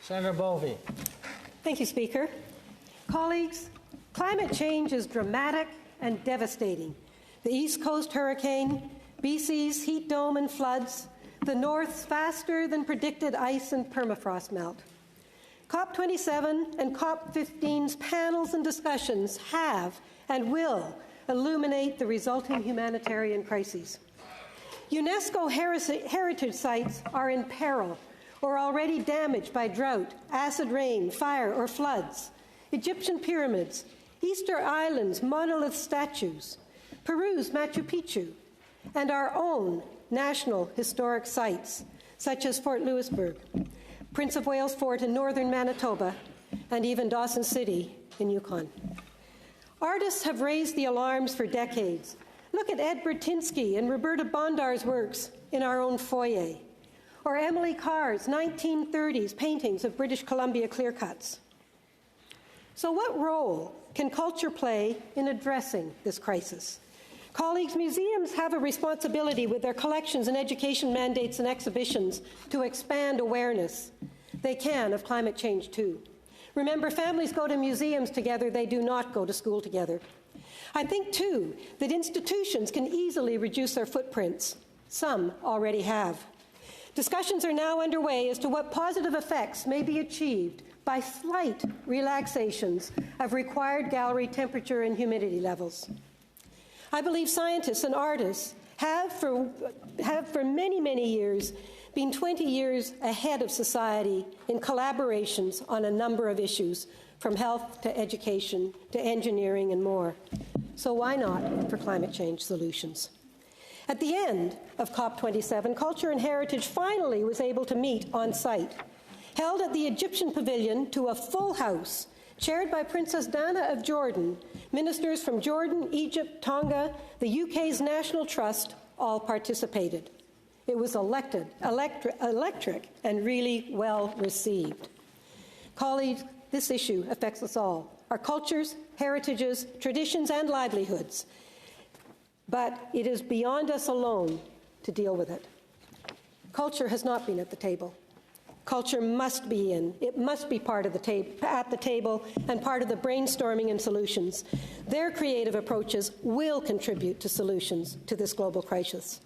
Senator Bovey. Thank you, Speaker. Colleagues, climate change is dramatic and devastating. The East Coast hurricane, BC's heat dome and floods, the North's faster than predicted ice and permafrost melt. COP27 and COP15's panels and discussions have and will illuminate the resulting humanitarian crises. UNESCO heritage sites are in peril or already damaged by drought, acid rain, fire, or floods. Egyptian pyramids, Easter Island's monolith statues, Peru's Machu Picchu, and our own national historic sites, such as Fort Louisbourg, Prince of Wales Fort in northern Manitoba, and even Dawson City in Yukon. Artists have raised the alarms for decades. Look at Ed Bertinsky and Roberta Bondar's works in our own foyer, or Emily Carr's 1930s paintings of British Columbia clear-cuts. So what role can culture play in addressing this crisis? Colleagues, museums have a responsibility with their collections and education mandates and exhibitions to expand awareness. They can of climate change too. Remember, families go to museums together, they do not go to school together. I think too that institutions can easily reduce their footprints. Some already have. Discussions are now underway as to what positive effects may be achieved by slight relaxations of required gallery temperature and humidity levels. I believe scientists and artists have for many, many years been 20 years ahead of society in collaborations on a number of issues, from health to education to engineering and more. So why not for climate change solutions? At the end of COP27, Culture and Heritage finally was able to meet on site, held at the Egyptian Pavilion to a full house, chaired by Princess Dana of Jordan. Ministers from Jordan, Egypt, Tonga, the UK's National Trust all participated. It was electric, and really well received. Colleagues, this issue affects us all, our cultures, heritages, traditions, and livelihoods. But it is beyond us alone to deal with it. Culture has not been at the table. Culture must be in. It must be part of at the table and part of the brainstorming and solutions. Their creative approaches will contribute to solutions to this global crisis.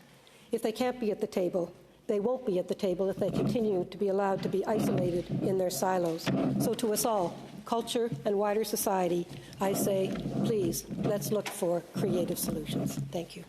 If they can't be at the table, they won't be at the table if they continue to be allowed to be isolated in their silos. So to us all, culture and wider society, I say, please, let's look for creative solutions. Thank you.